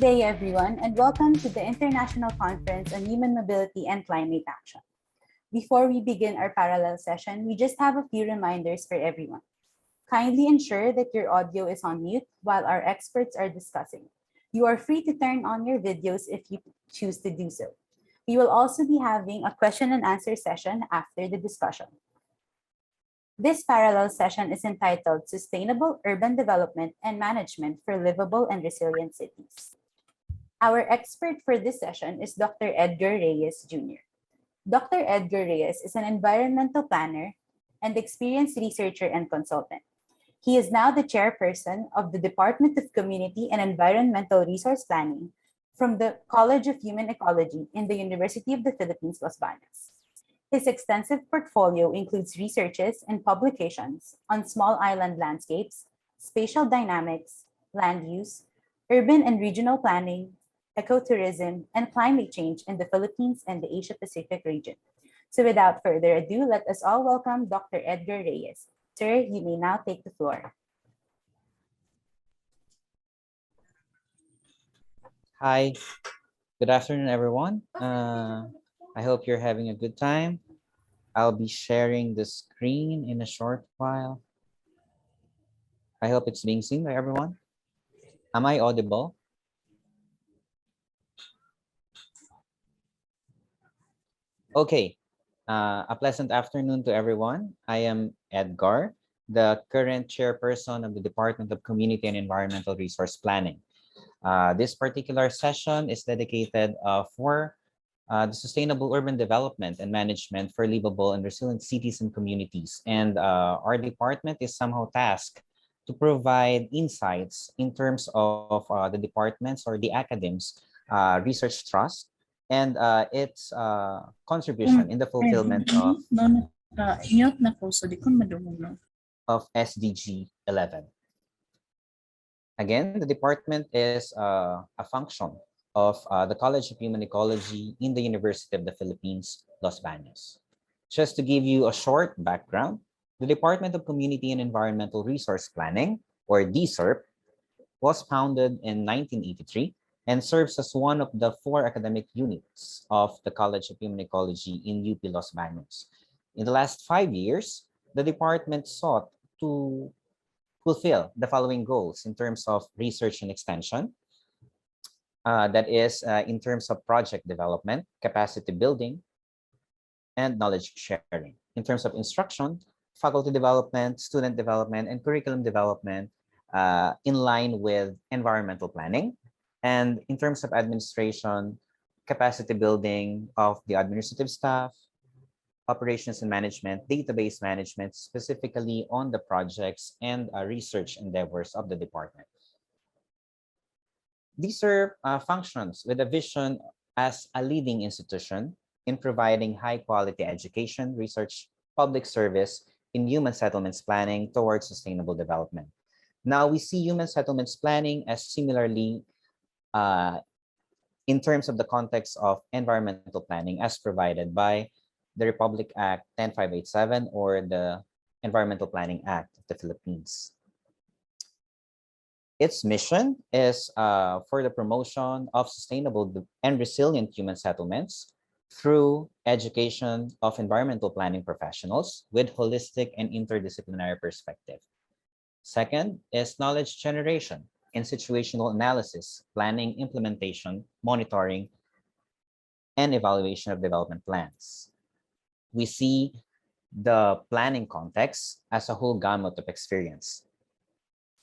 day, everyone, and welcome to the International Conference on Human Mobility and Climate Action. Before we begin our parallel session, we just have a few reminders for everyone. Kindly ensure that your audio is on mute while our experts are discussing. You are free to turn on your videos if you choose to do so. We will also be having a question and answer session after the discussion. This parallel session is entitled Sustainable Urban Development and Management for Livable and Resilient Cities. Our expert for this session is Dr. Edgar Reyes Jr. Dr. Edgar Reyes is an environmental planner and experienced researcher and consultant. He is now the chairperson of the Department of Community and Environmental Resource Planning from the College of Human Ecology in the University of the Philippines, Los Baños. His extensive portfolio includes researches and publications on small island landscapes, spatial dynamics, land use, urban and regional planning, ecotourism, and climate change in the Philippines and the Asia-Pacific region. So without further ado, let us all welcome Dr. Edgar Reyes. Sir, you may now take the floor. Hi, good afternoon, everyone. I hope you're having a good time. I'll be sharing the screen in a short while. I hope it's being seen by everyone. Am I audible? Okay, a pleasant afternoon to everyone. I am Edgar, the current chairperson of the Department of Community and Environmental Resource Planning. This particular session is dedicated for the sustainable urban development and management for livable and resilient cities and communities. And our department is somehow tasked to provide insights in terms of the departments or the academics research trust and its contribution in the fulfillment of SDG 11. Again, the department is a function of the College of Human Ecology in the University of the Philippines, Los Baños. Just to give you a short background, the Department of Community and Environmental Resource Planning, or DCERP, was founded in 1983 and serves as one of the 4 academic units of the College of Human Ecology in UP Los Baños. In the last 5 years, the department sought to fulfill the following goals in terms of research and extension. That is in terms of project development, capacity building, and knowledge sharing. In terms of instruction, faculty development, student development, and curriculum development in line with environmental planning. And in terms of administration, capacity building of the administrative staff, operations and management, database management, specifically on the projects and research endeavors of the department. These are functions with a vision as a leading institution in providing high-quality education, research, public service in human settlements planning towards sustainable development. Now, we see human settlements planning as similarly in terms of the context of environmental planning as provided by the Republic Act 10587 or the Environmental Planning Act of the Philippines. Its mission is for the promotion of sustainable and resilient human settlements through education of environmental planning professionals with holistic and interdisciplinary perspective. Second is knowledge generation in situational analysis, planning, implementation, monitoring, and evaluation of development plans. We see the planning context as a whole gamut of experience.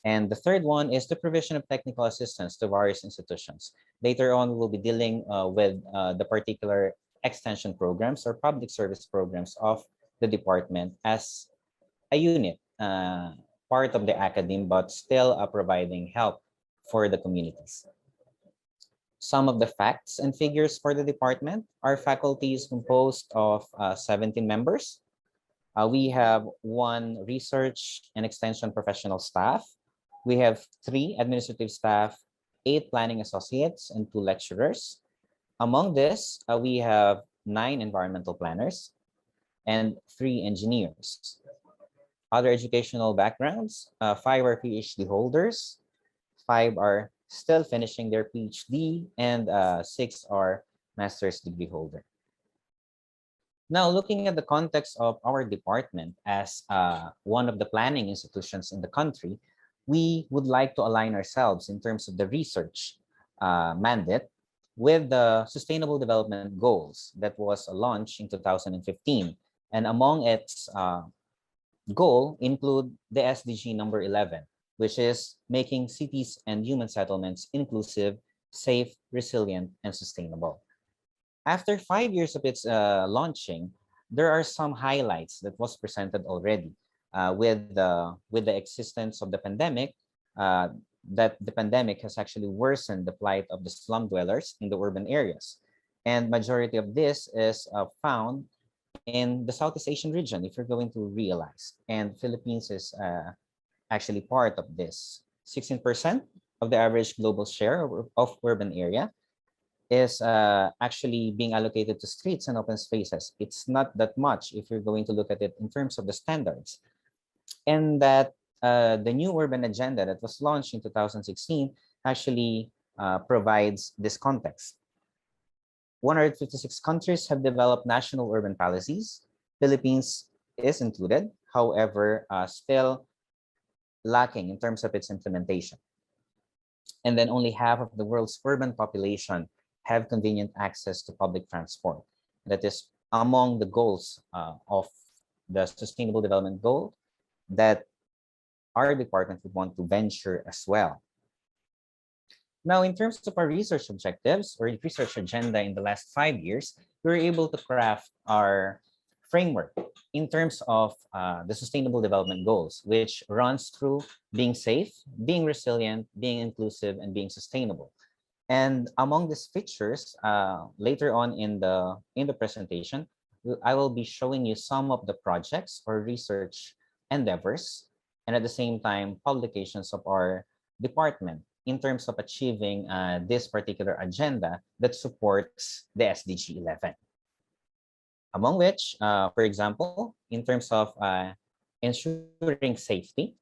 And the third one is the provision of technical assistance to various institutions. Later on, we'll be dealing with the particular extension programs or public service programs of the department as a unit, part of the academe, but still providing help for the communities. Some of the facts and figures for the department. Our faculty is composed of 17 members. We have 1 research and extension professional staff. We have 3 administrative staff, 8 planning associates, and 2 lecturers. Among this, we have 9 environmental planners and 3 engineers. Other educational backgrounds, 5 are PhD holders, 5 are still finishing their PhD, and 6 are master's degree holder. Now, looking at the context of our department as one of the planning institutions in the country, we would like to align ourselves in terms of the research mandate with the Sustainable Development Goals that was launched in 2015. And among its goal include the SDG number 11, which is making cities and human settlements inclusive, safe, resilient, and sustainable. After 5 years of its launching, there are some highlights that was presented already with the existence of the pandemic. That the pandemic has actually worsened the plight of the slum dwellers in the urban areas, and majority of this is found in the Southeast Asian region. If you're going to realize, and Philippines is actually part of this. 16% of the average global share of urban area is actually being allocated to streets and open spaces. It's not that much if you're going to look at it in terms of the standards. And that the new urban agenda that was launched in 2016 actually provides this context. 156 countries have developed national urban policies. Philippines is included, however, still lacking in terms of its implementation. And then only half of the world's urban population have convenient access to public transport. That is among the goals of the Sustainable Development Goal that our department would want to venture as well. Now, in terms of our research objectives or research agenda in the last 5 years, we were able to craft our framework in terms of the Sustainable Development Goals, which runs through being safe, being resilient, being inclusive, and being sustainable. And among these features, later on in the presentation, I will be showing you some of the projects or research endeavors, and at the same time, publications of our department in terms of achieving this particular agenda that supports the SDG 11. Among which, for example, in terms of ensuring safety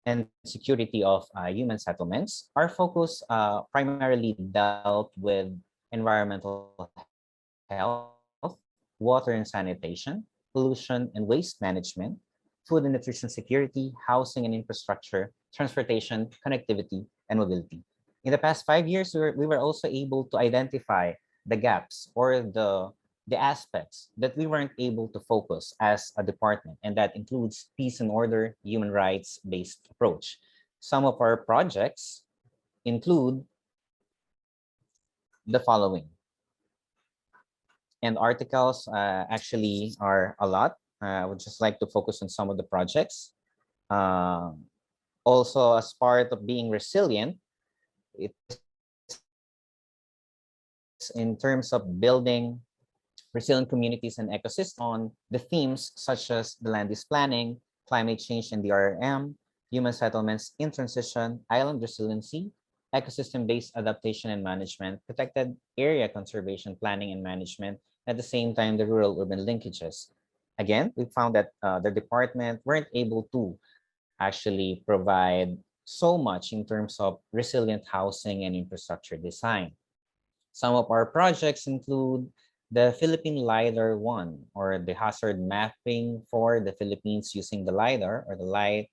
and security of human settlements, our focus primarily dealt with environmental health, water and sanitation, pollution and waste management, food and nutrition security, housing and infrastructure, transportation, connectivity, and mobility. In the past 5 years, we were also able to identify the gaps or the aspects that we weren't able to focus as a department, and that includes peace and order, human rights-based approach. Some of our projects include the following. And articles actually are a lot. I would just like to focus on some of the projects. Also, as part of being resilient, it's in terms of building resilient communities and ecosystems on the themes such as the land use planning, climate change and DRM, human settlements in transition, island resiliency, ecosystem-based adaptation and management, protected area conservation planning and management, at the same time, the rural-urban linkages. Again, we found that the department weren't able to actually provide so much in terms of resilient housing and infrastructure design. Some of our projects include the Philippine LiDAR 1, or the hazard mapping for the Philippines using the LiDAR or the light,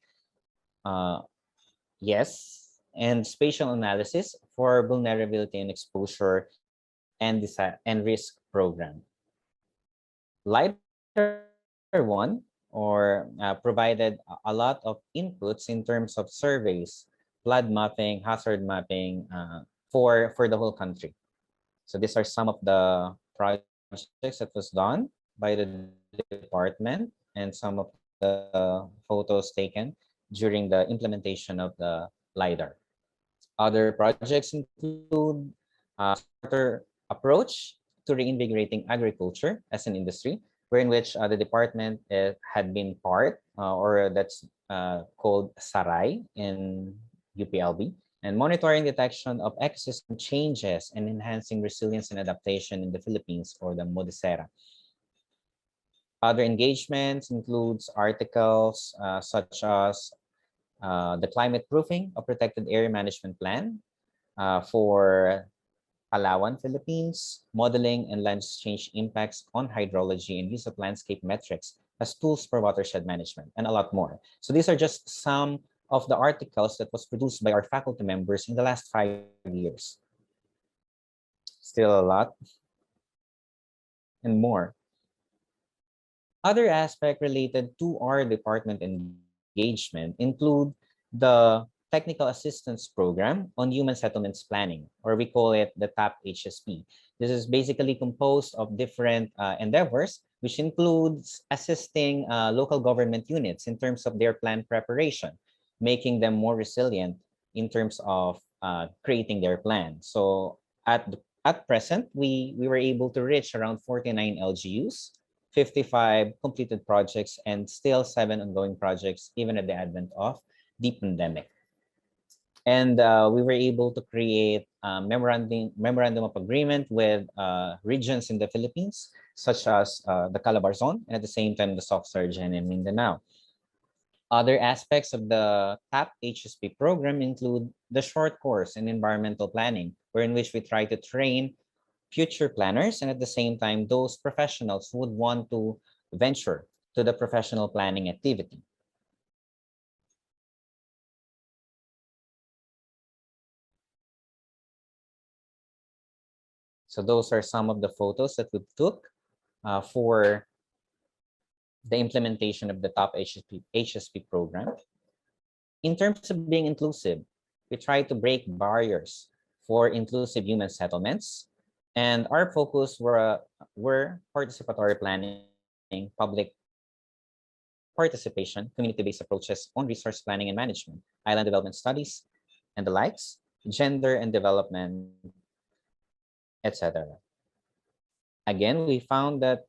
yes, and spatial analysis for vulnerability and exposure and risk program. LiDAR 1 or provided a lot of inputs in terms of surveys, flood mapping, hazard mapping for the whole country. So these are some of the projects that was done by the department and some of the photos taken during the implementation of the LiDAR. Other projects include smarter approach to reinvigorating agriculture as an industry, wherein which the department had been part, or that's called SARAI in UPLB, and monitoring detection of ecosystem changes and enhancing resilience and adaptation in the Philippines, or the MODESERA. Other engagements includes articles such as the climate proofing of protected area management plan for Palawan, Philippines, modeling and land change impacts on hydrology and use of landscape metrics as tools for watershed management, and a lot more. So these are just some of the articles that was produced by our faculty members in the last 5 years. Still a lot and more. Other aspects related to our department engagement include the Technical Assistance Program on Human Settlements Planning, or we call it the TAP HSP. This is basically composed of different endeavors, which includes assisting local government units in terms of their plan preparation, making them more resilient in terms of creating their plan. So at present, we were able to reach around 49 LGUs, 55 completed projects, and still 7 ongoing projects, even at the advent of the pandemic. And we were able to create a memorandum of agreement with regions in the Philippines, such as the Calabar Zone, and at the same time, the Soc Surgeon in Mindanao. Other aspects of the TAP HSP program include the short course in environmental planning, wherein which we try to train future planners and at the same time those professionals who would want to venture to the professional planning activity. So those are some of the photos that we took for the implementation of the top HSP program. In terms of being inclusive, we try to break barriers for inclusive human settlements, and our focus were participatory planning, public participation, community-based approaches on resource planning and management, island development studies, and the likes, gender and development, etc. Again, we found that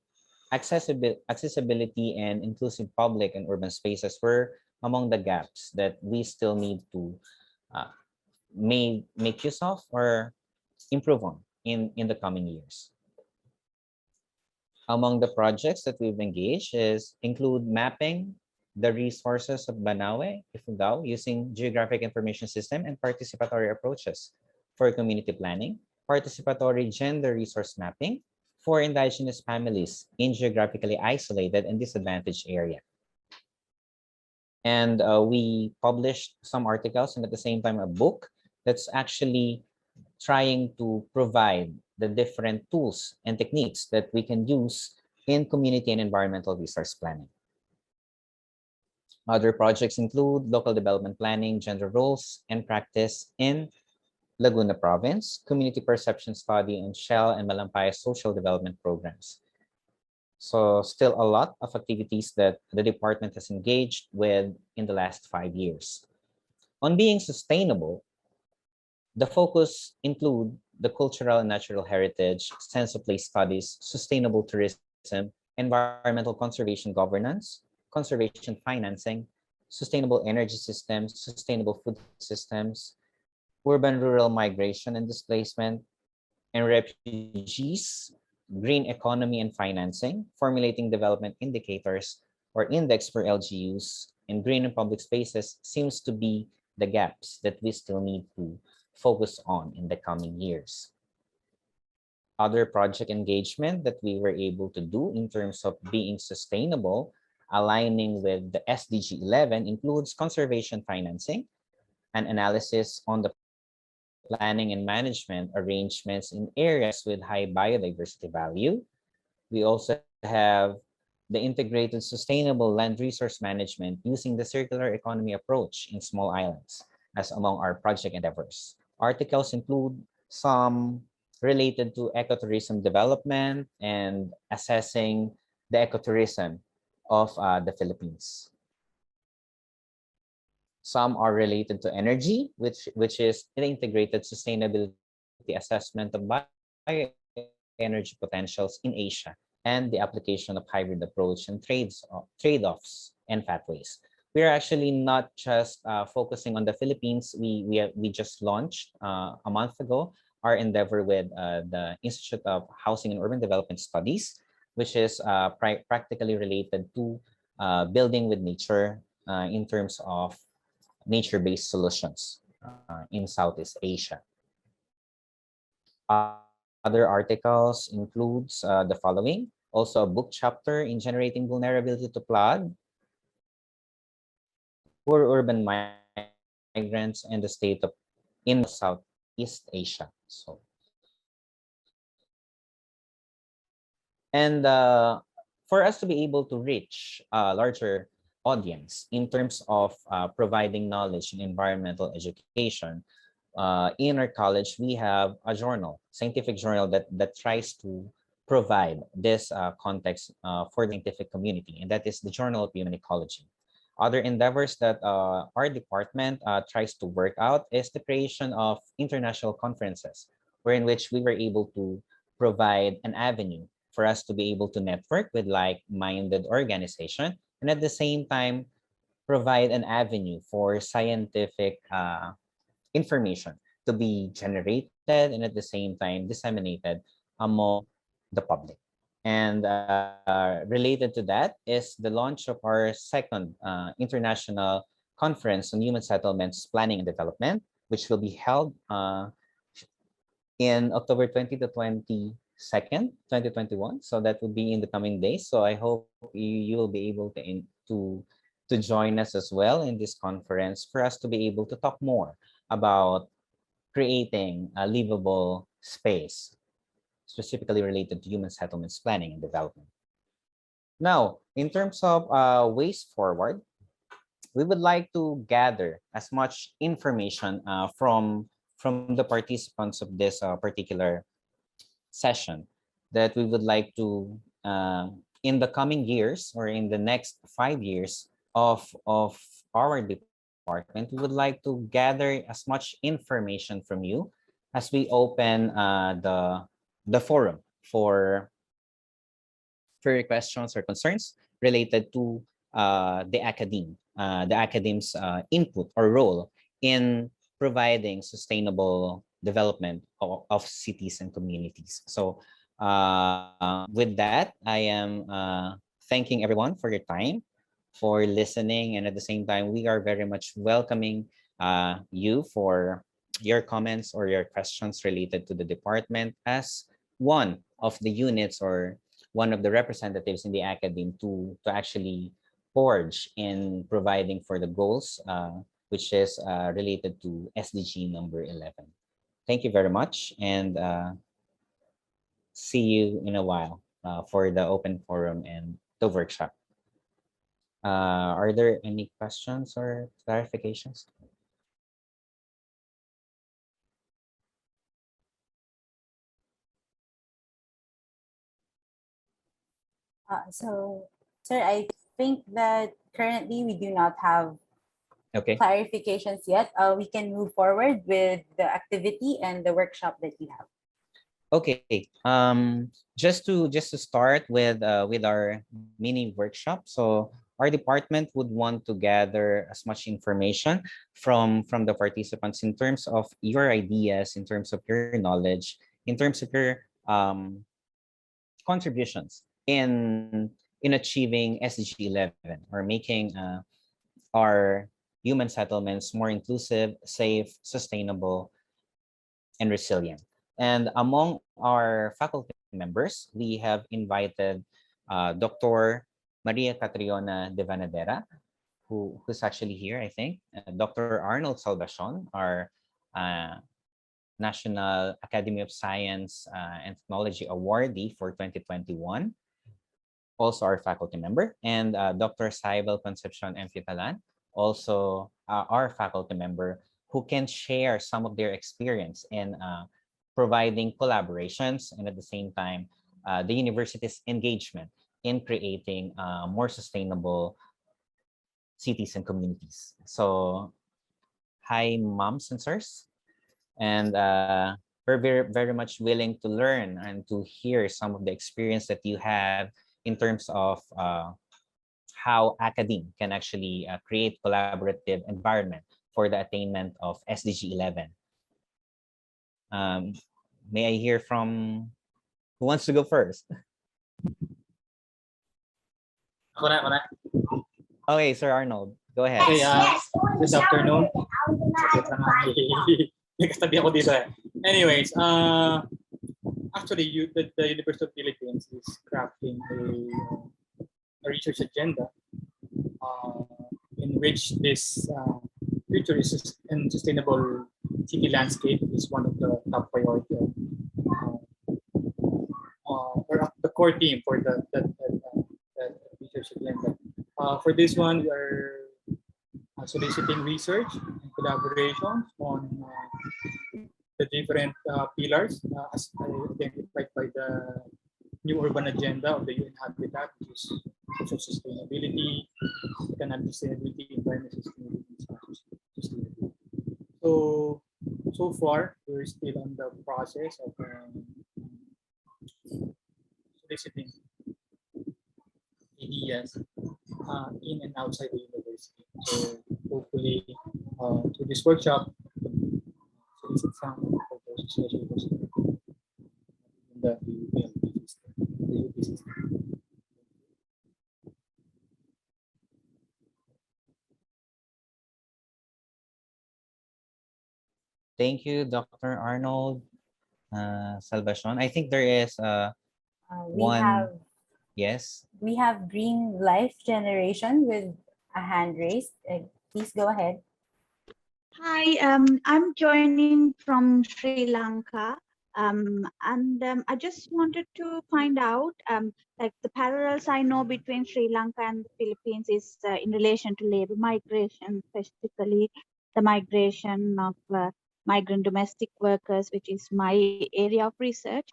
accessibility and inclusive public and urban spaces were among the gaps that we still need to make use of or improve on in the coming years. Among the projects that we've engaged include mapping the resources of Banawe, Ifugao, using geographic information system and participatory approaches for community planning, participatory gender resource mapping for indigenous families in geographically isolated and disadvantaged area. And we published some articles and at the same time a book that's actually trying to provide the different tools and techniques that we can use in community and environmental resource planning. Other projects include local development planning, gender roles and practice in Laguna Province, community perception study on Shell and Malampaya social development programs. So still a lot of activities that the department has engaged with in the last 5 years. On being sustainable, the focus include the cultural and natural heritage, sense of place studies, sustainable tourism, environmental conservation governance, conservation financing, sustainable energy systems, sustainable food systems, urban-rural migration and displacement, and refugees, green economy and financing, formulating development indicators or index for LGUs, and green and public spaces seems to be the gaps that we still need to focus on in the coming years. Other project engagement that we were able to do in terms of being sustainable, aligning with the SDG 11, includes conservation financing, an analysis on the planning and management arrangements in areas with high biodiversity value. We also have the integrated sustainable land resource management using the circular economy approach in small islands as among our project endeavors. Articles include some related to ecotourism development and assessing the ecotourism of the Philippines. Some are related to energy, which is the integrated sustainability assessment of bioenergy potentials in Asia and the application of hybrid approach and trade-offs and pathways. We are actually not just focusing on the Philippines. We just launched a month ago our endeavor with the Institute of Housing and Urban Development Studies, which is practically related to building with nature in terms of nature-based solutions in Southeast Asia. Other articles includes the following. Also, a book chapter in generating vulnerability to flood, poor urban migrants, and the state of in Southeast Asia. So, and for us to be able to reach a larger audience in terms of providing knowledge in environmental education, in our college, we have a journal, scientific journal that tries to provide this context for the scientific community, and that is the Journal of Human Ecology. Other endeavors that our department tries to work out is the creation of international conferences, wherein which we were able to provide an avenue for us to be able to network with like-minded organization, and at the same time provide an avenue for scientific information to be generated and at the same time disseminated among the public. And related to that is the launch of our second international conference on human settlements, planning and development, which will be held in October 20 to 22nd, 2021. So that will be in the coming days. So I hope you will be able to join us as well in this conference for us to be able to talk more about creating a livable space, specifically related to human settlements planning and development. Now, in terms of ways forward, we would like to gather as much information from the participants of this particular session that we would like to, in the coming years or in the next 5 years of our department, we would like to gather as much information from you as we open the forum for questions or concerns related to the academy's input or role in providing sustainable development of cities and communities. So with that, I am thanking everyone for your time, for listening, and at the same time, we are very much welcoming you for your comments or your questions related to the department as one of the units or one of the representatives in the academy to actually forge in providing for the goals, which is related to SDG number 11. Thank you very much, and see you in a while for the open forum and the workshop. Are there any questions or clarifications? So, sir, I think that currently we do not have Okay. clarifications yet. We can move forward with the activity and the workshop that you have. Okay. Just to start with our mini workshop. So our department would want to gather as much information from the participants in terms of your ideas, in terms of your knowledge, in terms of your contributions in achieving SDG 11 or making our human settlements more inclusive, safe, sustainable, and resilient. And among our faculty members, we have invited Dr. Maria Catriona de Vanadera, who's actually here, I think. Dr. Arnold Salvacion, our National Academy of Science and Technology awardee for 2021, also our faculty member, and Dr. Saibel Concepcion Enfitalan, also our faculty member, who can share some of their experience in providing collaborations and at the same time the university's engagement in creating more sustainable cities and communities. So hi, moms and sirs, and we're very much willing to learn and to hear some of the experience that you have in terms of how academia can actually create collaborative environment for the attainment of SDG 11. May I hear from who wants to go first? Ako na. Okay, Sir Arnold, Go ahead. Okay, good afternoon. Sakit lang may katabi ako dito eh. Anyways, actually, the University of Philippines is crafting a research agenda uh, in which this future is and sustainable city landscape is one of the top priority or the core theme for that research agenda. For this one, we are soliciting research and collaborations on the different pillars as identified by the new urban agenda of the UN Habitat, which is social sustainability, economic sustainability, environmental sustainability, and social sustainability. So far, we're still on the process of soliciting ideas in and outside the university. So hopefully, through this workshop, solicit some proposals, especially those in the UPLB system, the UP system. Thank you, Dr. Arnold Salvacion. I think there is We one. have Yes. we have Green Life Generation with a hand raised. Please go ahead. Hi, I'm joining from Sri Lanka, and I just wanted to find out, like the parallels I know between Sri Lanka and the Philippines is in relation to labor migration, specifically the migration of migrant domestic workers, which is my area of research.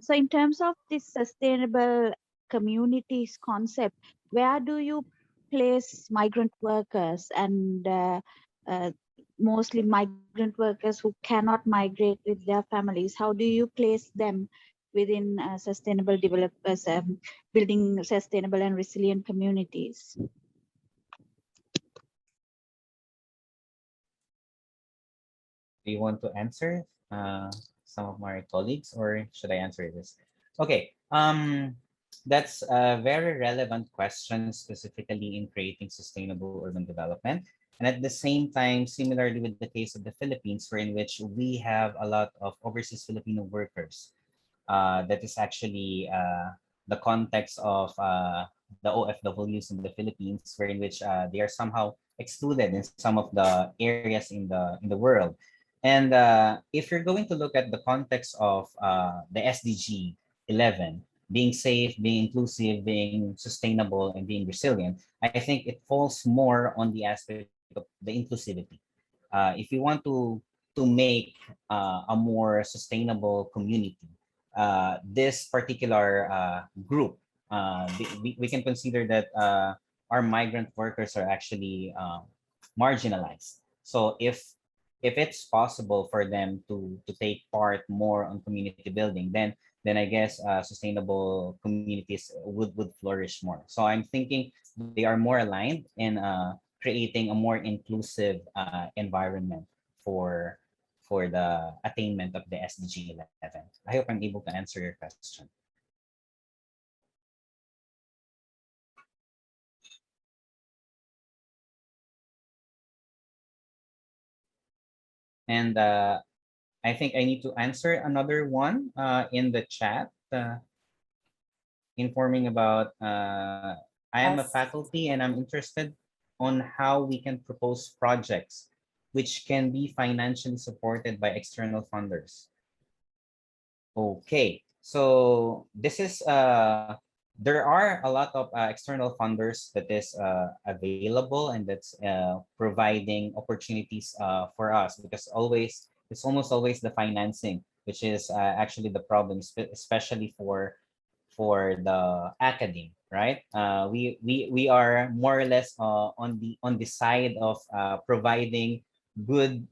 So in terms of this sustainable communities concept, where do you place migrant workers and mostly migrant workers who cannot migrate with their families? How do you place them within sustainable developers, building sustainable and resilient communities? Do you want to answer some of my colleagues, or should I answer this? Okay. That's a very relevant question, specifically in creating sustainable urban development. And at the same time, similarly with the case of the Philippines, where in which we have a lot of overseas Filipino workers, that is actually the context of the OFWs in the Philippines, where in which they are somehow excluded in some of the areas in the world. And if you're going to look at the context of the SDG 11, being safe, being inclusive, being sustainable, and being resilient, I think it falls more on the aspect of the inclusivity. If you want to make a more sustainable community, this particular group, we can consider that our migrant workers are actually marginalized. So if it's possible for them to take part more on community building, then I guess sustainable communities would flourish more. So I'm thinking they are more aligned in creating a more inclusive environment for the attainment of the SDG 11. I hope I'm able to answer your question. And I think I need to answer another one in the chat, informing about I am a Yes. faculty and I'm interested on how we can propose projects which can be financially supported by external funders. Okay, so this is there are a lot of external funders that is available, and that's providing opportunities for us, because it's almost always the financing which is actually the problem, especially for the academe, right? We are more or less on the side of providing good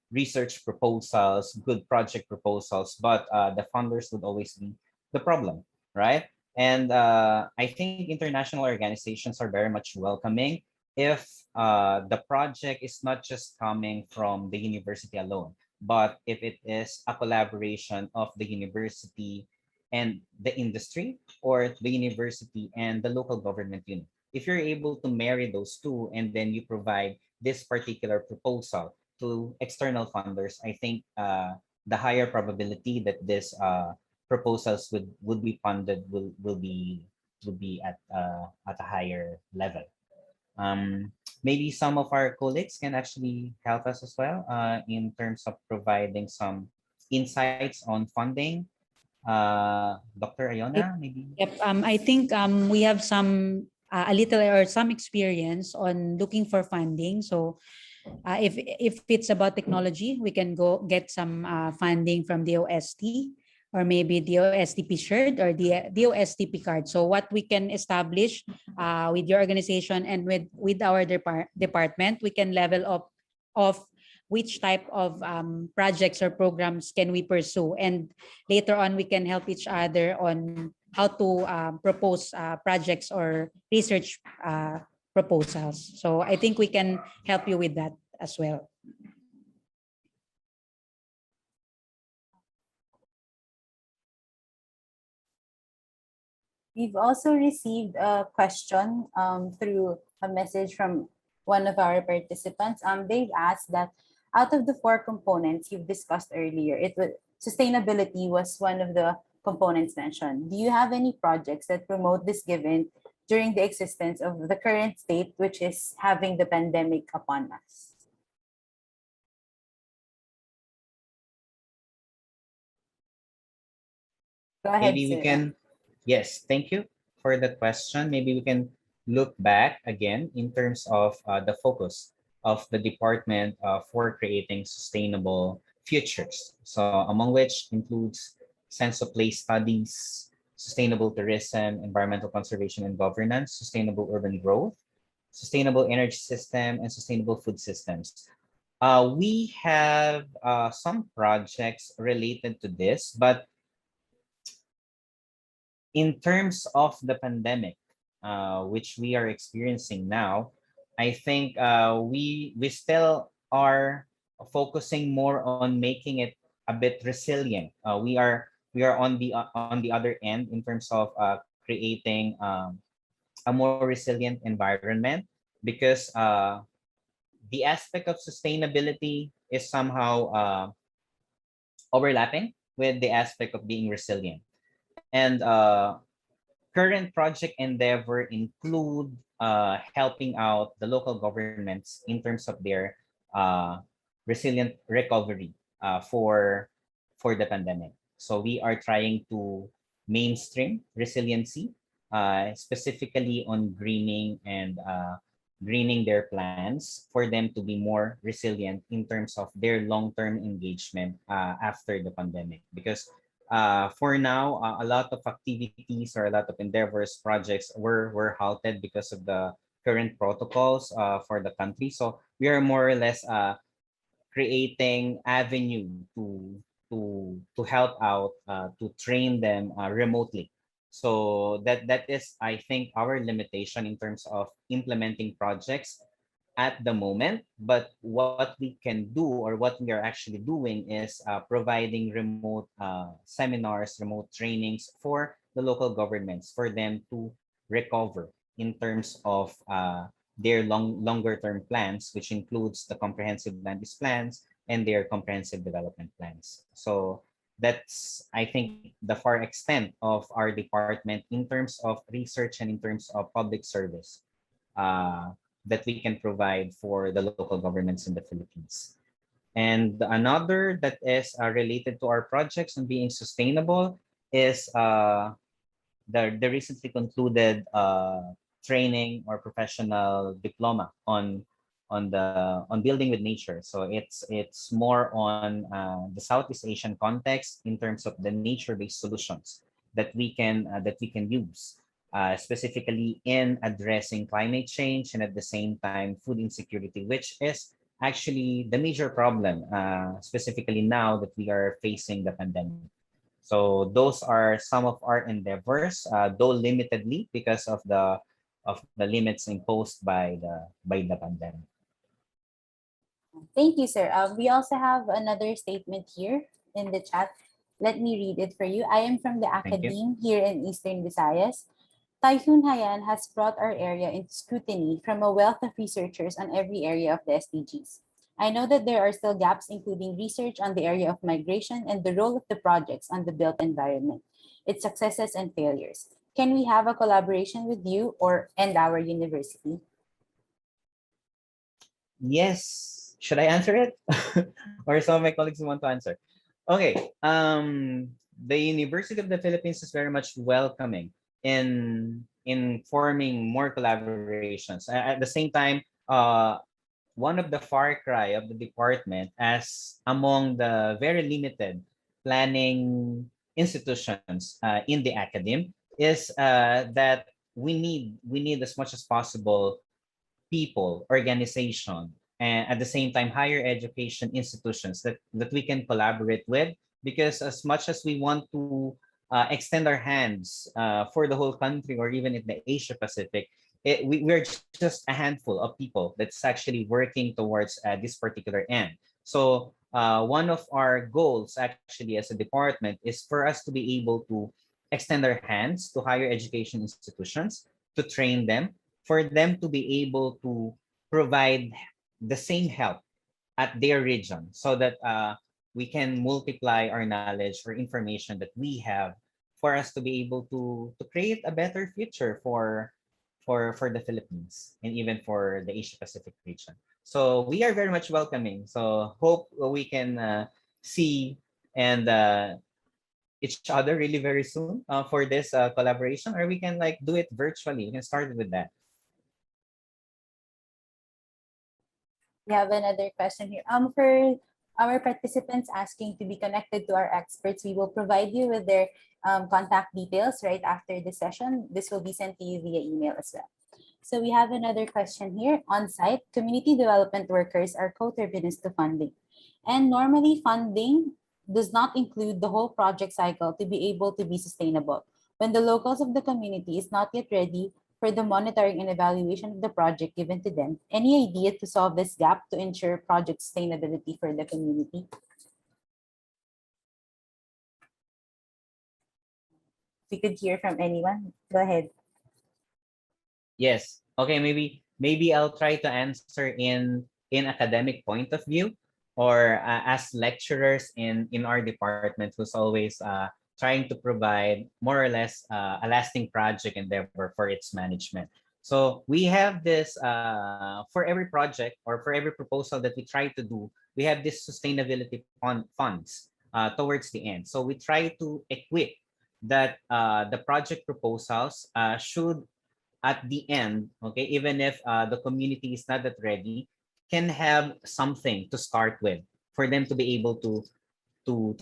research proposals, good project proposals, but the funders would always be the problem, right? And I think international organizations are very much welcoming if the project is not just coming from the university alone, but if it is a collaboration of the university and the industry, or the university and the local government unit. if you're able to marry those two and then you provide this particular proposal to external funders, I think the higher probability that this proposals would be funded will be at a higher level. Maybe some of our colleagues can actually help us as well in terms of providing some insights on funding. Dr. Ayona, maybe. Yep. I think we have some a little or some experience on looking for funding. So if it's about technology, we can go get some funding from the OST or maybe the OSTP shared or the OSTP card. So what we can establish with your organization and with our department, we can level up of which type of projects or programs can we pursue, and later on we can help each other on how to propose projects or research proposals. So I think we can help you with that as well. We've also received a question through a message from one of our participants. They've asked that out of the four components you've discussed earlier, sustainability was one of the components mentioned. Do you have any projects that promote this given during the existence of the current state, which is having the pandemic upon us? Go ahead, Maybe we sir. can, yes, thank you for the question. Maybe we can look back again in terms of the focus of the department for creating sustainable futures. So among which includes sense of place studies, sustainable tourism, environmental conservation and governance, sustainable urban growth, sustainable energy system, and sustainable food systems. We have some projects related to this, but in terms of the pandemic, which we are experiencing now, I think we still are focusing more on making it a bit resilient. We are on the other end in terms of creating a more resilient environment, because the aspect of sustainability is somehow overlapping with the aspect of being resilient. And current project endeavor include helping out the local governments in terms of their resilient recovery for the pandemic. So we are trying to mainstream resiliency, specifically on greening their plans for them to be more resilient in terms of their long-term engagement after the pandemic. Because for now, a lot of activities or a lot of endeavors, projects were halted because of the current protocols for the country. So we are more or less creating avenue to help out to train them remotely. So that is, I think, our limitation in terms of implementing projects at the moment. But what we can do, or what we are actually doing, is providing remote seminars, remote trainings for the local governments for them to recover in terms of their longer term plans, which includes the comprehensive land use plans and their comprehensive development plans. So that's, I think, the far extent of our department in terms of research and in terms of public service that we can provide for the local governments in the Philippines. And another that is related to our projects on being sustainable is the recently concluded training or professional diploma on building with nature. So it's more on the Southeast Asian context in terms of the nature-based solutions that we can use. Specifically in addressing climate change and at the same time food insecurity, which is actually the major problem, specifically now that we are facing the pandemic. So those are some of our endeavors, though limitedly because of the limits imposed by the pandemic. Thank you, sir. We also have another statement here in the chat. Let me read it for you. I am from the Thank you. Academe here in Eastern Visayas. Typhoon Haiyan has brought our area into scrutiny from a wealth of researchers on every area of the SDGs. I know that there are still gaps, including research on the area of migration and the role of the projects on the built environment, its successes and failures. Can we have a collaboration with you and our university? Yes. Should I answer it? Or some of my colleagues want to answer? Okay. The University of the Philippines is very much welcoming in forming more collaborations. At the same time, one of the far cry of the department as among the very limited planning institutions in the academe is that we need as much as possible people, organization, and at the same time higher education institutions that we can collaborate with, because as much as we want to extend our hands for the whole country or even in the Asia Pacific, we're just a handful of people that's actually working towards this particular end. So one of our goals actually as a department is for us to be able to extend our hands to higher education institutions, to train them, for them to be able to provide the same help at their region, so that we can multiply our knowledge or information that we have for us to be able to create a better future for the Philippines and even for the Asia Pacific region. So we are very much welcoming. So hope we can see and each other really very soon for this collaboration, or we can like do it virtually. We can start with that. We have another question here. For our participants asking to be connected to our experts, we will provide you with their contact details right after the session. This will be sent to you via email as well. So we have another question here. On site, community development workers are co-terminus to funding. And normally funding does not include the whole project cycle to be able to be sustainable. When the locals of the community is not yet ready for the monitoring and evaluation of the project given to them, any idea to solve this gap to ensure project sustainability for the community? If we could hear from anyone, go ahead. Yes. Okay, maybe I'll try to answer in academic point of view, or as lecturers in our department who's always trying to provide more or less a lasting project endeavor for its management. So we have this for every project or for every proposal that we try to do, we have this sustainability funds towards the end. So we try to equip that the project proposals should at the end, okay, even if the community is not that ready, can have something to start with for them to be able to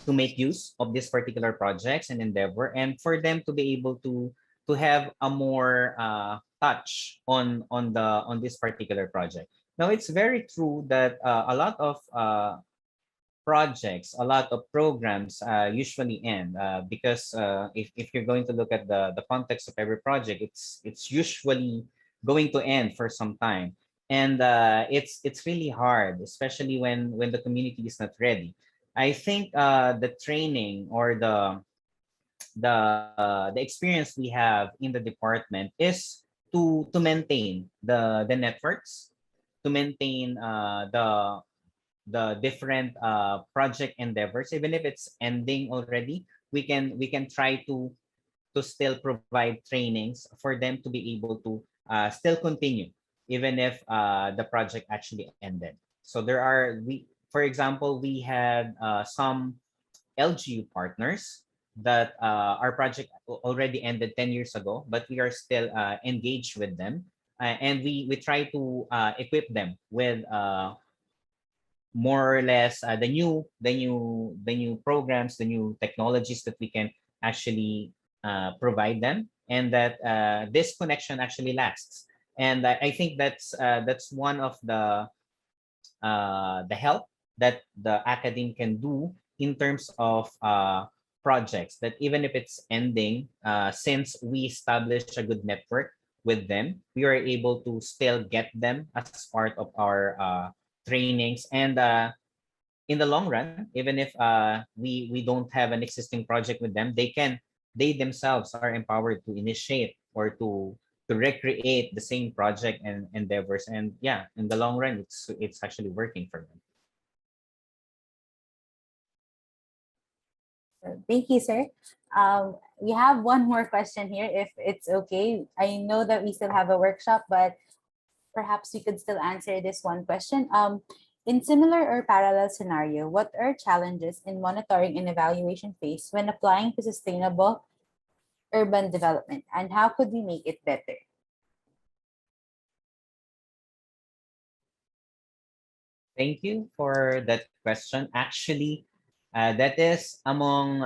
make use of these particular projects and endeavor, and for them to be able to have a more touch on this particular project. Now, it's very true that a lot of projects, a lot of programs usually end because if you're going to look at the context of every project, it's usually going to end for some time, and it's really hard, especially when the community is not ready. I think the training or the experience we have in the department is to maintain the networks, to maintain the different project endeavors. Even if it's ending already, we can try to still provide trainings for them to be able to still continue even if the project actually ended. So for example, we had some LGU partners that our project already ended 10 years ago, but we are still engaged with them. And we try to equip them with more or less the new programs, the new technologies that we can actually provide them, and that this connection actually lasts. And I think that's one of the help that the academe can do in terms of projects, that even if it's ending, since we established a good network with them, we are able to still get them as part of our trainings. And in the long run, even if we don't have an existing project with them, they themselves are empowered to initiate or to recreate the same project and endeavors. And yeah, in the long run, it's actually working for them. Thank you, sir. We have one more question here, if it's okay. I know that we still have a workshop, but perhaps we could still answer this one question. In similar or parallel scenario, what are challenges in monitoring and evaluation phase when applying to sustainable urban development, and how could we make it better? Thank you for that question. Actually, that is among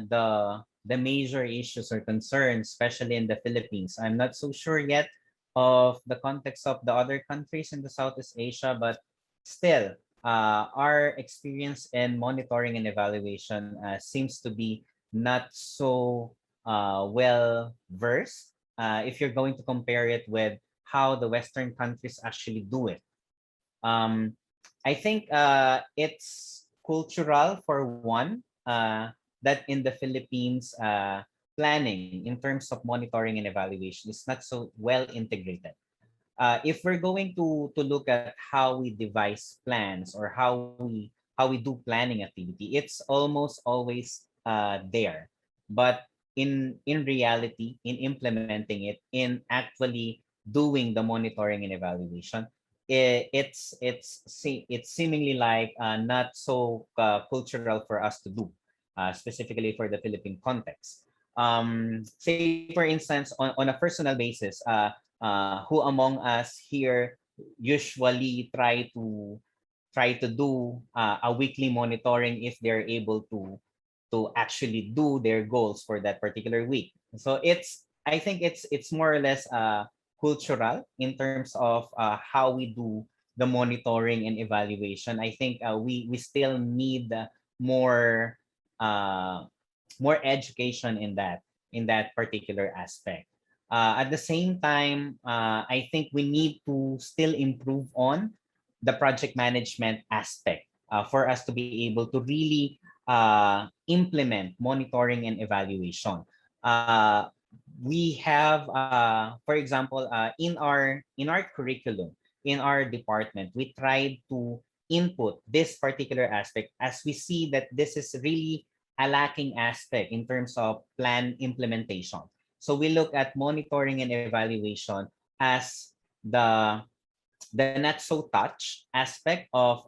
the major issues or concerns, especially in the Philippines. I'm not so sure yet of the context of the other countries in the Southeast Asia, but still, our experience in monitoring and evaluation seems to be not so well versed if you're going to compare it with how the Western countries actually do it. Um, I think it's cultural for one, that in the Philippines, planning in terms of monitoring and evaluation is not so well integrated. If we're going to look at how we devise plans or how we do planning activity, it's almost always there. But in reality, in implementing it, in actually doing the monitoring and evaluation, it's seemingly like not so cultural for us to do, specifically for the Philippine context. Say for instance, on a personal basis, who among us here usually try to do a weekly monitoring if they're able to actually do their goals for that particular week. So I think it's more or less cultural in terms of how we do the monitoring and evaluation. I think we still need more uh, more education in that particular aspect. At the same time, I think we need to still improve on the project management aspect for us to be able to really implement monitoring and evaluation. We have, for example, in our curriculum, in our department, we tried to input this particular aspect as we see that this is really a lacking aspect in terms of plan implementation. So we look at monitoring and evaluation as the not so touch aspect of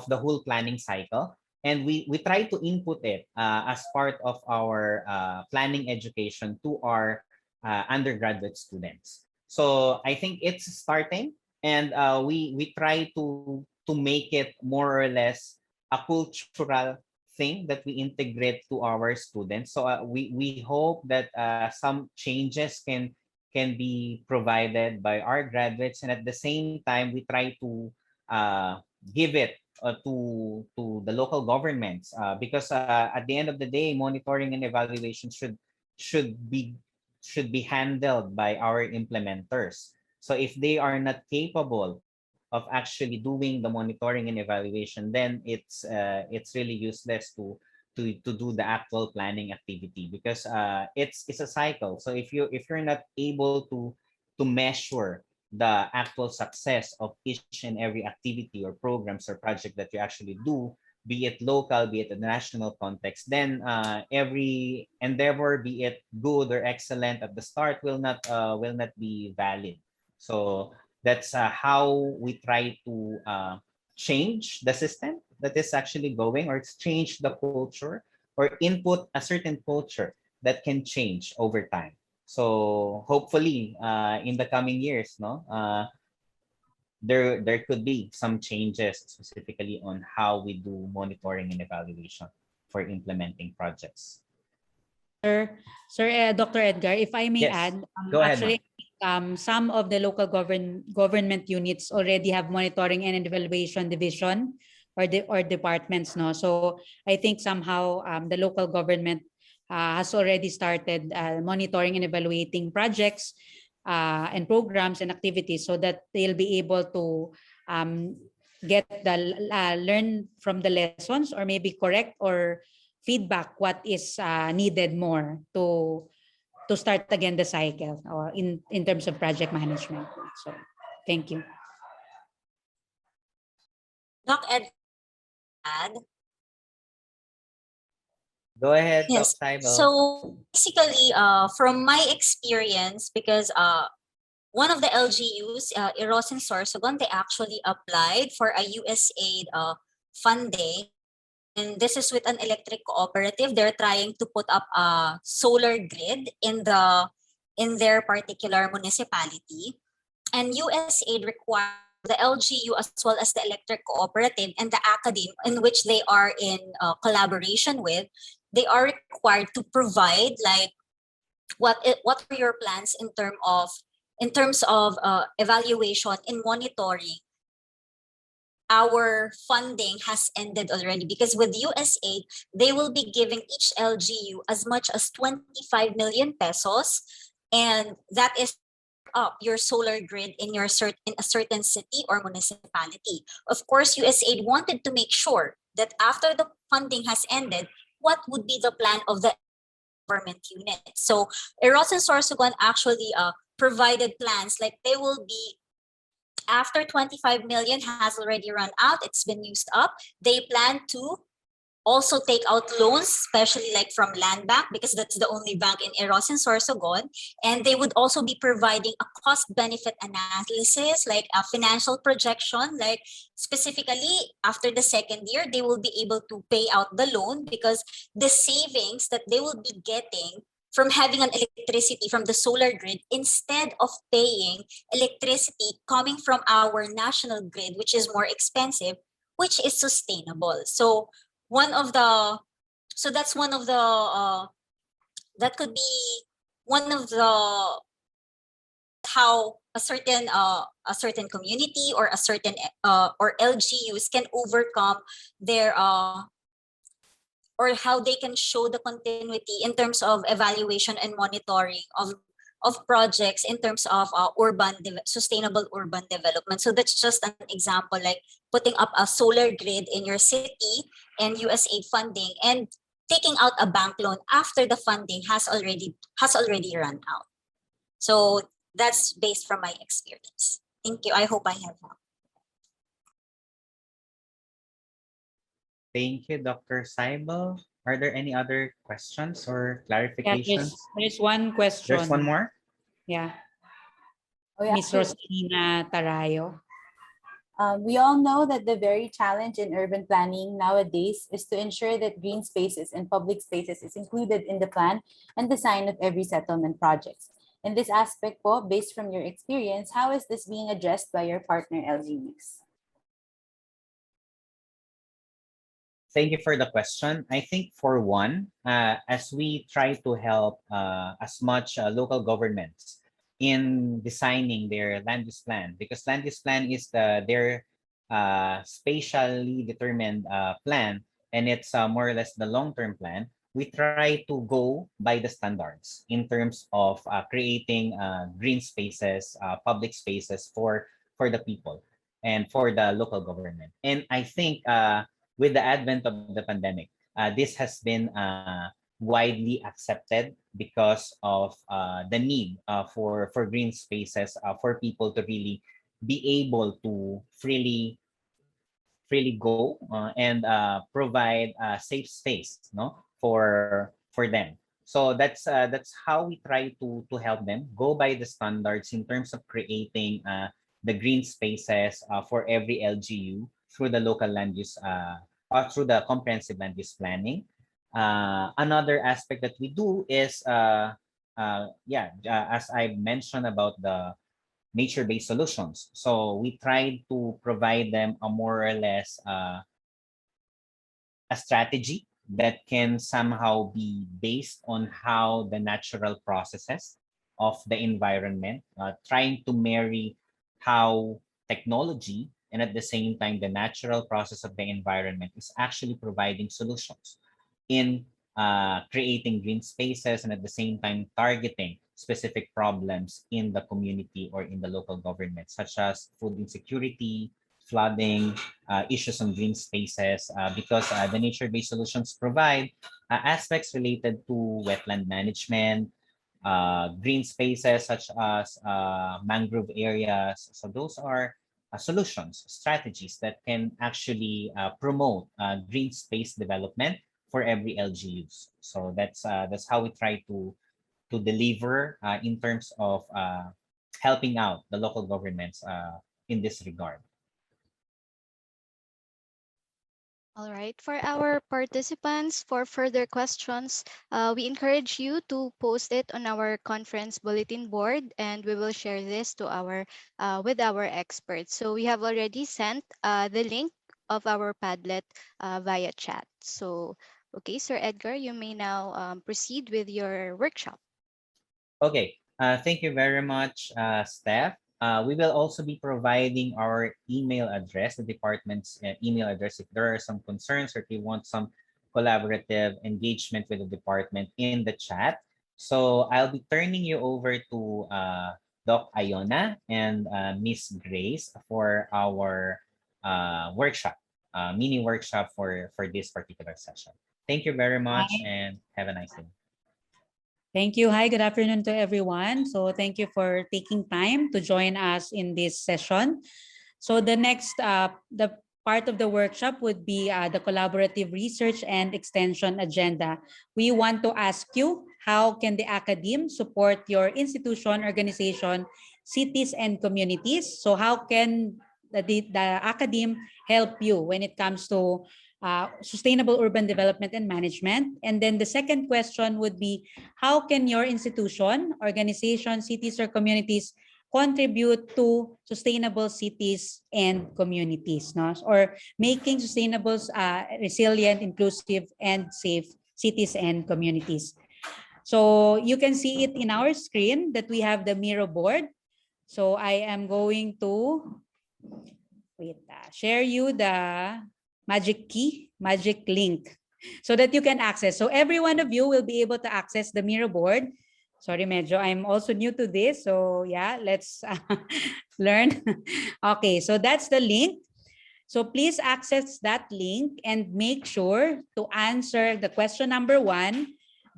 the whole planning cycle, and we try to input it as part of our planning education to our undergraduate students. So I think it's starting, and we try to make it more or less a cultural thing that we integrate to our students. So we hope that some changes can be provided by our graduates, and at the same time we try to give it to the local governments, because at the end of the day, monitoring and evaluation should be should be handled by our implementers. So if they are not capable of actually doing the monitoring and evaluation, then it's really useless to do the actual planning activity, because it's a cycle. So if you're not able to measure the actual success of each and every activity or programs or project that you actually do, be it local, be it a national context, then every endeavor, be it good or excellent at the start, will not be valid. So that's how we try to change the system that is actually going, or change the culture, or input a certain culture that can change over time. So hopefully, in the coming years, no, there could be some changes specifically on how we do monitoring and evaluation for implementing projects. Sir, Dr. Edgar, if I may Yes, add, go ahead, actually, some of the local government units already have monitoring and evaluation division or departments, no. So I think somehow the local government has already started monitoring and evaluating projects and programs and activities, so that they'll be able to get the learn from the lessons, or maybe correct or feedback what is needed more to start again the cycle or in terms of project management. So thank you. Doc Ed, add? Go ahead, Yes. Doc Saibal. So basically, from my experience, because one of the LGUs, Eros and Sorsogon, they actually applied for a USAID funding. And this is with an electric cooperative. They're trying to put up a solar grid in their particular municipality. And USAID requires the LGU as well as the electric cooperative and the academe in which they are in collaboration with, they are required to provide like what are your plans in terms of evaluation and monitoring. Our funding has ended already because with USAID, they will be giving each LGU as much as 25 million pesos, and that is up your solar grid in a certain city or municipality. Of course, USAID wanted to make sure that after the funding has ended, what would be the plan of the government unit? So Eros and Sorsogon actually provided plans like they will be after 25 million has already run out, it's been used up. They plan to also take out loans, especially like from Land Bank, because that's the only bank in Eros and Sorsogon. And they would also be providing a cost-benefit analysis, like a financial projection, like specifically after the second year, they will be able to pay out the loan because the savings that they will be getting from having an electricity from the solar grid instead of paying electricity coming from our national grid, which is more expensive, which is sustainable. So that's one of the that could be one of the how a certain community or a certain or LGUs can overcome their or how they can show the continuity in terms of evaluation and monitoring of projects in terms of sustainable urban development. So that's just an example, like putting up a solar grid in your city and USAID funding and taking out a bank loan after the funding has already run out. So that's based from my experience. Thank you. I hope I have helped. Thank you, Dr. Saibal. Are there any other questions or Yeah, clarifications? there's one question. There's one more? Yeah. Oh, yeah. Miss Rosalina Tarayo. We all know that the very challenge in urban planning nowadays is to ensure that green spaces and public spaces is included in the plan and design of every settlement project. In this aspect po, based from your experience, how is this being addressed by your partner LGUs? Thank you for the question. I think for one, as we try to help as much local governments in designing their land use plan, because land use plan is their spatially determined plan, and it's more or less the long-term plan. We try to go by the standards in terms of creating green spaces, public spaces for the people and for the local government. And I think with the advent of the pandemic, this has been widely accepted because of the need for green spaces for people to really be able to freely go and provide a safe space, no, for them. So that's how we try to help them go by the standards in terms of creating the green spaces for every LGU through the local land use or through the comprehensive land use planning. Another aspect that we do is as I mentioned about the nature-based solutions. So we try to provide them a more or less a strategy that can somehow be based on how the natural processes of the environment, trying to marry how technology and at the same time the natural process of the environment is actually providing solutions in creating green spaces and at the same time targeting specific problems in the community or in the local government, such as food insecurity, flooding, issues on green spaces, because the nature-based solutions provide aspects related to wetland management, green spaces such as mangrove areas. So those are solutions, strategies that can actually promote green space development for every LGUs. So that's how we try to deliver in terms of helping out the local governments in this regard. All right. For our participants, for further questions, we encourage you to post it on our conference bulletin board, and we will share this to our with our experts. So we have already sent the link of our Padlet via chat. So, okay, Sir Edgar, you may now proceed with your workshop. Okay, thank you very much, Steph. We will also be providing our email address, the department's email address, if there are some concerns or if you want some collaborative engagement with the department in the chat. So I'll be turning you over to Doc Iona and Miss Grace for our workshop, mini workshop for this particular session. Thank you very much and have a nice day. Thank you. Hi, good afternoon to everyone. So thank you for taking time to join us in this session. So the next, the part of the workshop would be the collaborative research and extension agenda. We want to ask you, how can the academe support your institution, organization, cities, and communities? So how can the academe help you when it comes to sustainable urban development and management? And then the second question would be, how can your institution, organization, cities, or communities contribute to sustainable cities and communities, no? Or making sustainable, resilient, inclusive, and safe cities and communities. So you can see it in our screen that we have the Miro board. So I am going to share you the magic key, magic link, so that you can access. So every one of you will be able to access the Miro board. Sorry, medyo I'm also new to this. So yeah, let's learn. Okay, so that's the link. So please access that link and make sure to answer the question number 1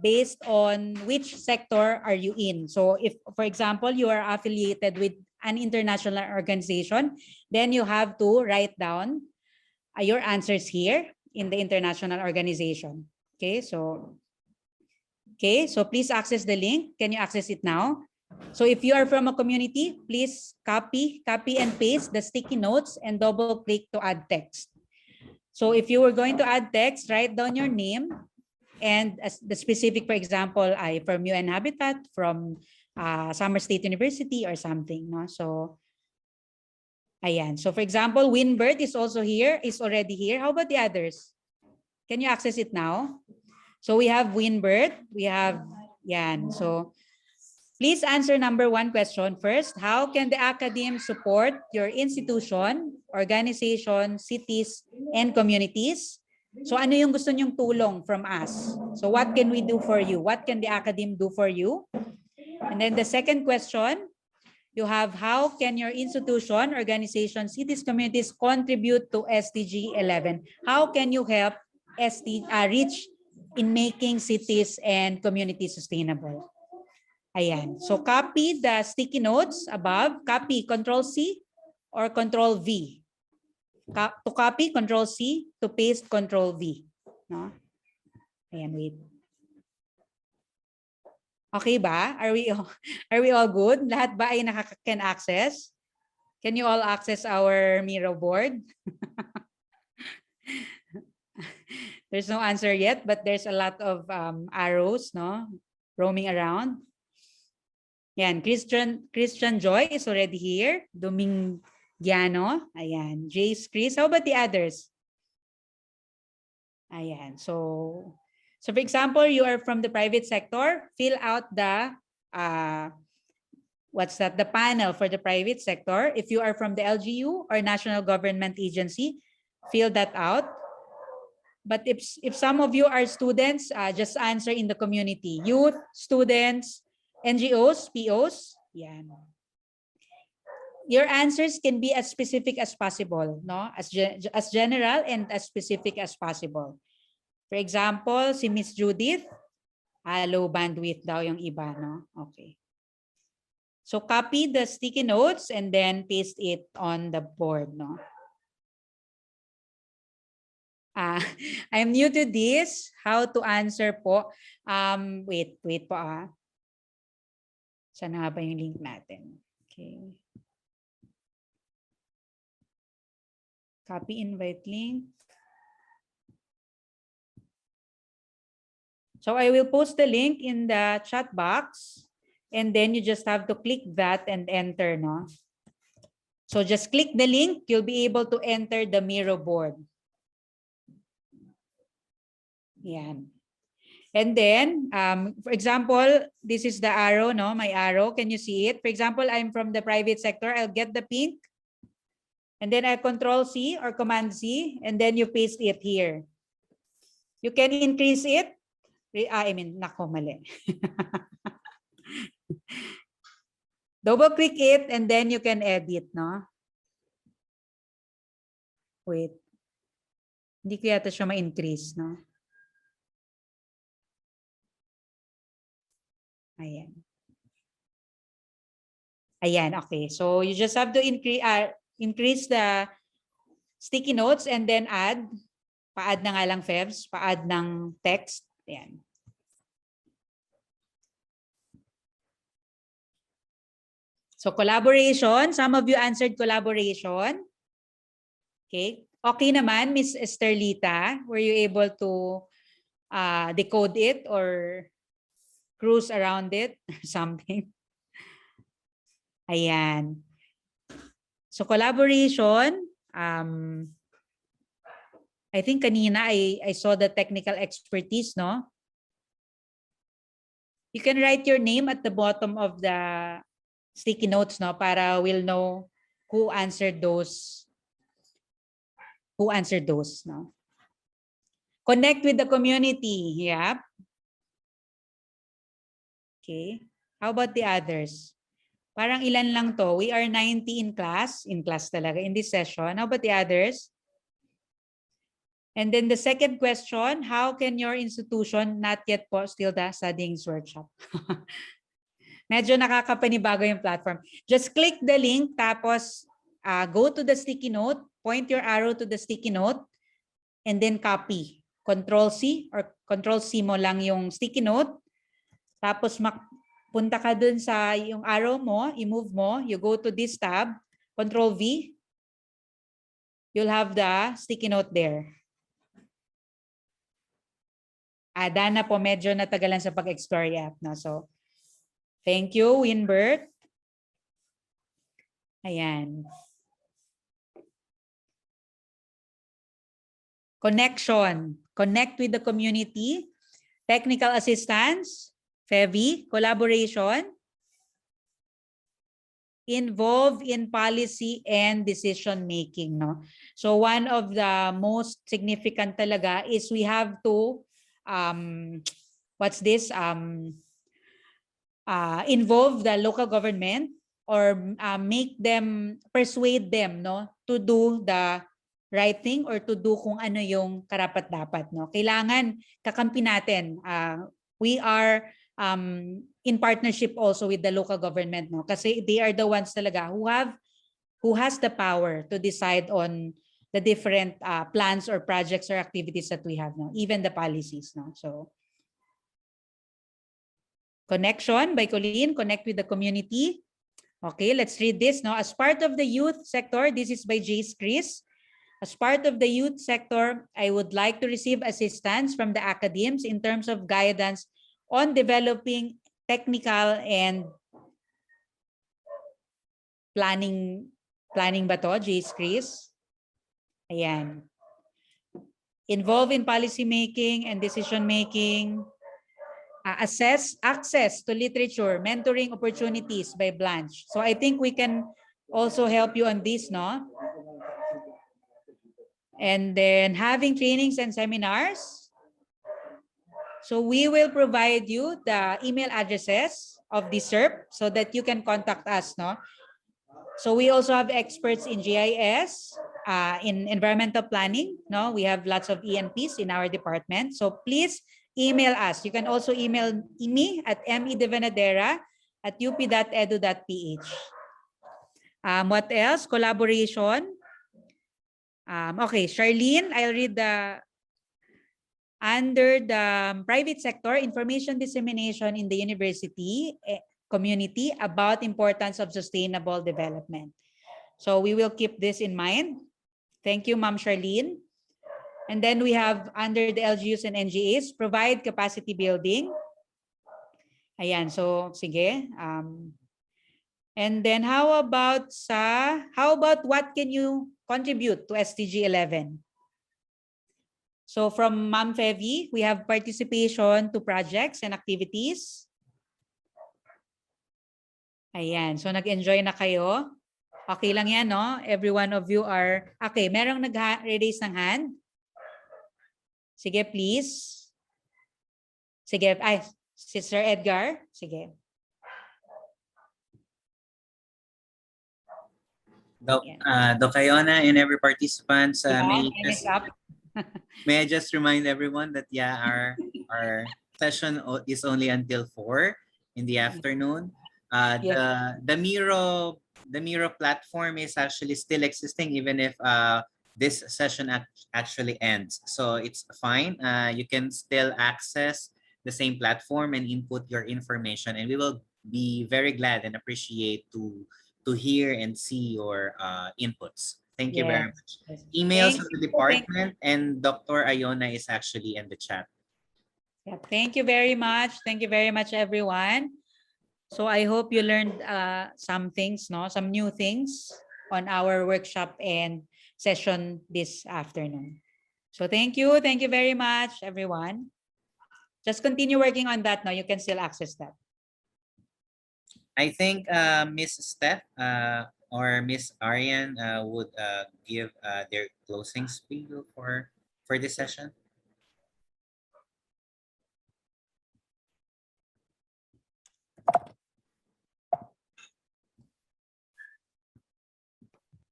based on which sector are you in. So if, for example, you are affiliated with an international organization, then you have to write down your answers here in the international organization. Okay, so please access the link. Can you access it now? So if you are from a community, please copy and paste the sticky notes and double click to add text. So if you were going to add text, write down your name and the specific, for example, I from UN Habitat, from Summer State University or something. No? So ayan. So for example, Winbird is also here, is already here. How about the others? Can you access it now? So we have Winbird, we have yan. So please answer number 1 question first. How can the academe support your institution, organization, cities, and communities? So ano yung gusto nyong tulong from us? So what can we do for you? What can the academe do for you? And then the second question, you have, how can your institution, organization, cities, communities contribute to SDG 11? How can you help reach in making cities and communities sustainable? Ayan. So copy the sticky notes above. Copy, Control-C or Control-V. To copy, Control-C. To paste, Control-V. No? Ayan, wait. Okay ba? Are we all good? Lahat ba ay can access? Can you all access our Miro board? There's no answer yet, but there's a lot of arrows, no, roaming around. Yan, Christian Joy is already here. Domingiano, ayan. Jace, Chris, how about the others? Ayan, so for example, you are from the private sector, fill out the the panel for the private sector. If you are from the LGU or national government agency, fill that out. But if some of you are students, just answer in the community. Youth, students, NGOs, POs, yan. Your answers can be as specific as possible, no? As general and as specific as possible. For example, si Miss Judith, Low bandwidth daw yung iba, no? Okay. So copy the sticky notes and then paste it on the board, no? I'm new to this. How to answer po? Wait po ah. Saan nga ba yung link natin? Okay. Copy invite link. So I will post the link in the chat box. And then you just have to click that and enter, no? So just click the link, you'll be able to enter the Miro board. Yan. And then, for example, this is the arrow, no? My arrow, can you see it? For example, I'm from the private sector, I'll get the pink. And then I Control C or Command C, and then you paste it here. You can increase it. Nako, mali. Double click it and then you can edit, no? Wait. Hindi ko yata siya ma-increase, no? Ayan. Ayan, okay. So you just have to increase the sticky notes and then pa-add na nga lang Fevs, pa-add ng text. Ayan. So collaboration, some of you answered collaboration. Okay. Okay naman, Miss Esterlita, were you able to decode it or cruise around it or something? Ayan. So collaboration, I think kanina I saw the technical expertise, no? You can write your name at the bottom of the sticky notes, no, para we'll know who answered those. No? Connect with the community. Yeah. Okay. How about the others? Parang ilan lang to? We are 90 in class talaga in this session. How about the others? And then the second question, how can your institution not yet po still the studying workshop? Medyo nakakapanibago yung platform. Just click the link, tapos go to the sticky note, point your arrow to the sticky note, and then copy. Control C or Control C mo lang yung sticky note. Tapos punta ka dun sa yung arrow mo, i-move mo, you go to this tab, Control V. You'll have the sticky note there. Dana po, medyo natagalan sa pag-explore app. No? So, thank you, Winbert. Ayan. Connection. Connect with the community. Technical assistance. FEVI. Collaboration. Involve in policy and decision making. No? So one of the most significant talaga is we have to, involve the local government or persuade them, no, to do the right thing or to do kung ano yung karapat-dapat, no. Kailangan kakampi natin. We are in partnership also with the local government, no, kasi they are the ones talaga who has the power to decide on the different plans or projects or activities that we have, no, even the policies, no. So connection by Colleen, connect with the community. Okay, let's read this. Now, as part of the youth sector, this is by Jace Chris. As part of the youth sector, I would like to receive assistance from the academics in terms of guidance on developing technical and planning ba to, Jace Chris? Ayan. Involve in policy making and decision making. Assess access to literature, mentoring opportunities by Blanche. So I think we can also help you on this, no? And then having trainings and seminars. So we will provide you the email addresses of DCERP so that you can contact us, no? So we also have experts in GIS, in environmental planning, no? We have lots of ENPs in our department. So please email us. You can also email me at medevanadera@up.edu.ph. What else? Collaboration. Okay, Charlene, I'll read under the private sector, information dissemination in the university community about importance of sustainable development. So we will keep this in mind. Thank you, Ma'am Charlene. And then we have under the LGUs and NGAs, provide capacity building. Ayan, so sige. And then how about what can you contribute to SDG 11? So from Ma'am Fevi, we have participation to projects and activities. Ayan, so nag-enjoy na kayo. Okay lang yan, no? Every one of you are, okay, merong nag-raise ng hand? Sige, please. Sige, ay, si Sir Edgar, sige. Doc Iona and every participants, Yeah, may I just remind everyone that our session is only until 4 in the afternoon. The Miro platform is actually still existing even if this session actually ends. So it's fine. You can still access the same platform and input your information, and we will be very glad and appreciate to hear and see your inputs. Thank you very much. Emails of the department and Dr. Iona is actually in the chat. Yeah, thank you very much. Thank you very much, everyone. So I hope you learned some things, some new things on our workshop and session this afternoon. So thank you very much, everyone. Just continue working on that now. You can still access that. I think Miss Steph or Miss Arian would give their closing speech for this session.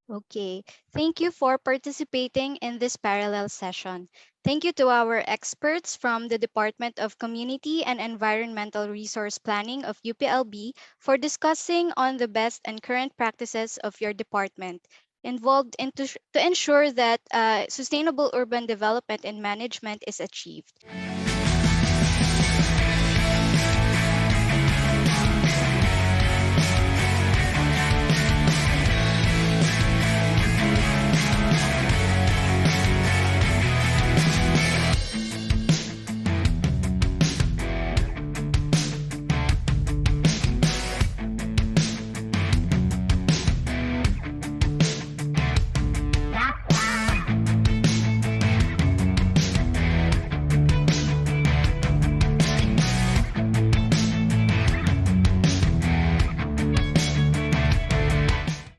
Okay, thank you for participating in this parallel session. Thank you to our experts from the Department of Community and Environmental Resource Planning of UPLB for discussing on the best and current practices of your department involved to ensure that sustainable urban development and management is achieved.